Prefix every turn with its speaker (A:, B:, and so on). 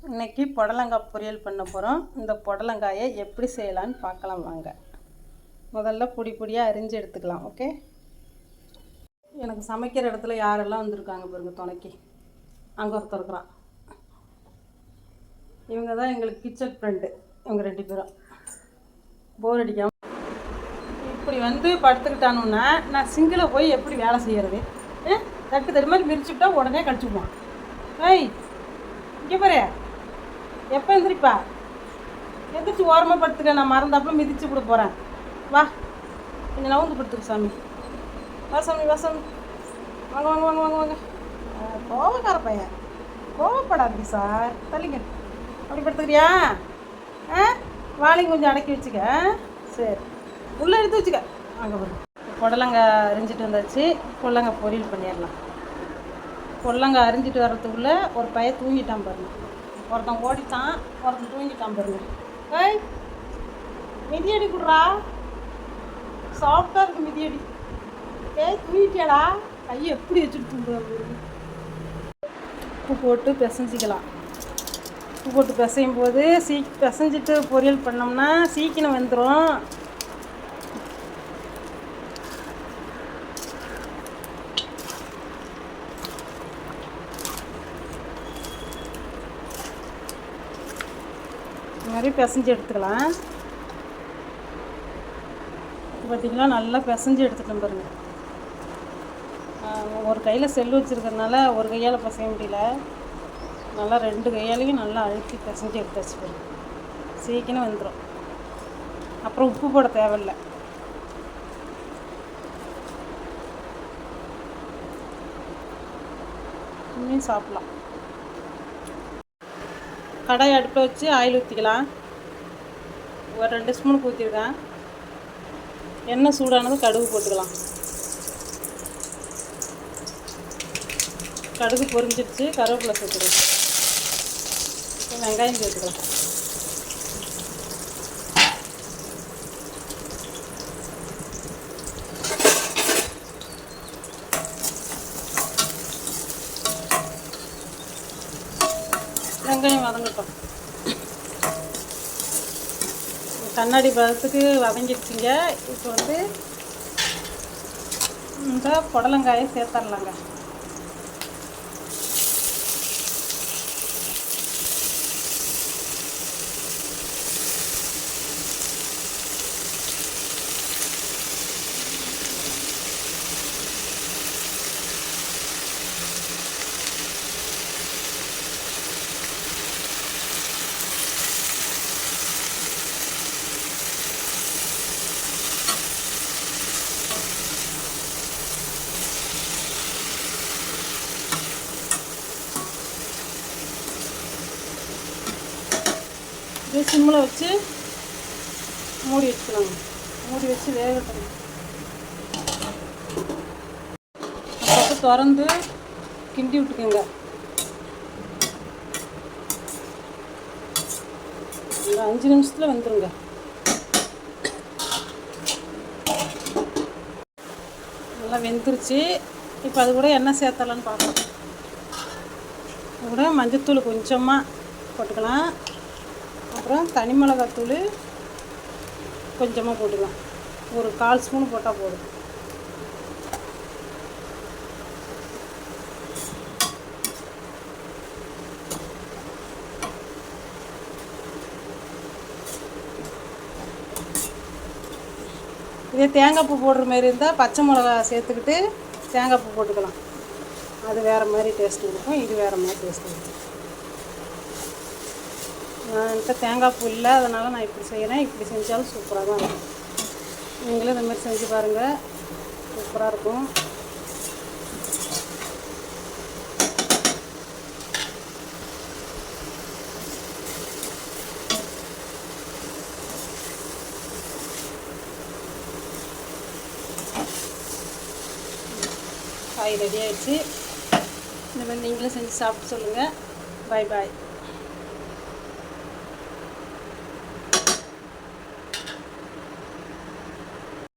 A: இன்றைக்கி புடலங்காய் பொரியல் பண்ண போகிறோம். இந்த புடலங்காயை எப்படி செய்யலான்னு பார்க்கலாம் வாங்க. முதல்ல பொடி பொடியாக அரிஞ்சு எடுத்துக்கலாம். ஓகே, எனக்கு சமைக்கிற இடத்துல யாரெல்லாம் வந்திருக்காங்க பாருங்க துணைக்கு. அங்கே ஒருத்தர் இருக்கிறான். இவங்க தான் எங்களுக்கு கிச்சன் ஃப்ரெண்டு. இவங்க 2 பேரும் போர் அடிக்காமல் இப்படி வந்து படுத்துக்கிட்டானுன்னா நான் சிங்கில் போய் எப்படி வேலை செய்கிறது? தட்டு தட்டு மாதிரி மிரிச்சுட்டா உடனே கடிச்சுக்குவான். ஏய் இங்கே பாரு, எப்போ எந்திரிப்பா? எந்திரிச்சு ஓரமாக படுத்துக்க. நான் மறந்தாப்புல மிதிச்சு கூட போகிறேன். வா கொஞ்சம் நவுந்து படுத்துக்க சாமி. வா சாமி, வா சாமி, வாங்க வாங்க வாங்க வாங்க வாங்க. கோவக்கார பையன், கோவப்படாதீங்க சார். தள்ளிங்க. அப்படி படுத்துக்கிறியா? வாழையும் கொஞ்சம் அடக்கி வச்சுக்க. சரி, உள்ளே எடுத்து வச்சுக்க. அங்கே பாருங்க, புடலங்காய் அரிஞ்சிட்டு வந்தாச்சு. புடலங்காய் பொரியல் பண்ணிடலாம். புடலங்காய் அரிஞ்சிட்டு வர்றதுக்குள்ளே ஒரு பையன் தூங்கிட்டான் பாருங்க. ஒருத்தன் ஓடிட்டான், ஒருத்தன் தூங்கிட்டான் பாருங்க. ஏய் மிதியடி கொடுறா, சாஃப்டாக இருக்கு மிதியடி. ஏய் தூங்கிட்டியாடா? கையை எப்படி வச்சுட்டு தூங்குறாங்க. உப்பு போட்டு பிசைஞ்சிக்கலாம். உப்பு போட்டு பிசையும் போது பிசைஞ்சிட்டு பொரியல் பண்ணோம்னா சீக்கிரம் வெந்துடும். இந்த மாதிரி பிசைஞ்சு எடுத்துக்கலாம். பார்த்திங்களா, நல்லா பிசைஞ்சு எடுத்துட்டோம் பாருங்க. ஒரு கையில் செல்லு வச்சுருக்கிறதுனால ஒரு கையால் பிசைய முடியல. நல்லா 2 கையாலையும் நல்லா அழுத்தி பிசைஞ்சு எடுத்தாச்சு பாருங்க. சீக்கிரம் வந்துடும். அப்புறம் உப்பு போட தேவையில்லை. இன்னும் சாப்பிட்லாம். கடாய் அடுப்பில் வச்சு ஆயில் ஊற்றிக்கலாம். ஒரு 2 ஸ்பூன் ஊற்றிருக்கேன். எண்ணெய் சூடானதும் கடுகு போட்டுக்கலாம். கடுகு பொரிஞ்சிடுச்சு. கருவேப்பிலை சேர்த்துக்கலாம். வெங்காயம் சேர்த்துக்கலாம். வெங்காயம் வதங்கட்டும். கண்ணாடி பதத்துக்கு வதங்கிடுச்சிங்க. இப்போ வந்து இந்த புடலங்காயை சேர்த்துடலாங்க. இது சிம்மில் வச்சு மூடி வச்சுக்கலாங்க. மூடி வச்சு வேகட்டும். அப்போ திறந்து கிண்டி விட்டுக்கோங்க. ஒரு 5 நிமிஷத்தில் வந்துடுங்க. நல்லா வெந்துருச்சு. இப்போ அது கூட எண்ணெய் சேர்த்தலான்னு பார்க்கலாம். அது கூட மஞ்சத்தூள் கொஞ்சமாக போட்டுக்கலாம். அப்புறம் தனி மிளகாத்தூள் கொஞ்சமாக போட்டுக்கலாம். ஒரு 1/4 ஸ்பூன் போட்டால் போதும். இதே தேங்காய் பூ போடுற மாதிரி இருந்தால் பச்சை மிளகா சேர்த்துக்கிட்டு தேங்காய் பூ போட்டுக்கலாம். அது வேறு மாதிரி டேஸ்ட் கொடுக்கும். இது வேறு மாதிரி டேஸ்ட் கொடுக்கும். என்கிட்ட தேங்காய் பூ இல்லை, அதனால் நான் இப்படி செய்கிறேன். இப்படி செஞ்சாலும் சூப்பராக தான் இருக்கும். நீங்களும் இந்த மாதிரி செஞ்சு பாருங்கள், சூப்பராக இருக்கும். காய் ரெடி ஆகிடுச்சு. இந்த மாதிரி நீங்களும் செஞ்சு சாப்பிட்டு சொல்லுங்கள். பாய் பாய்.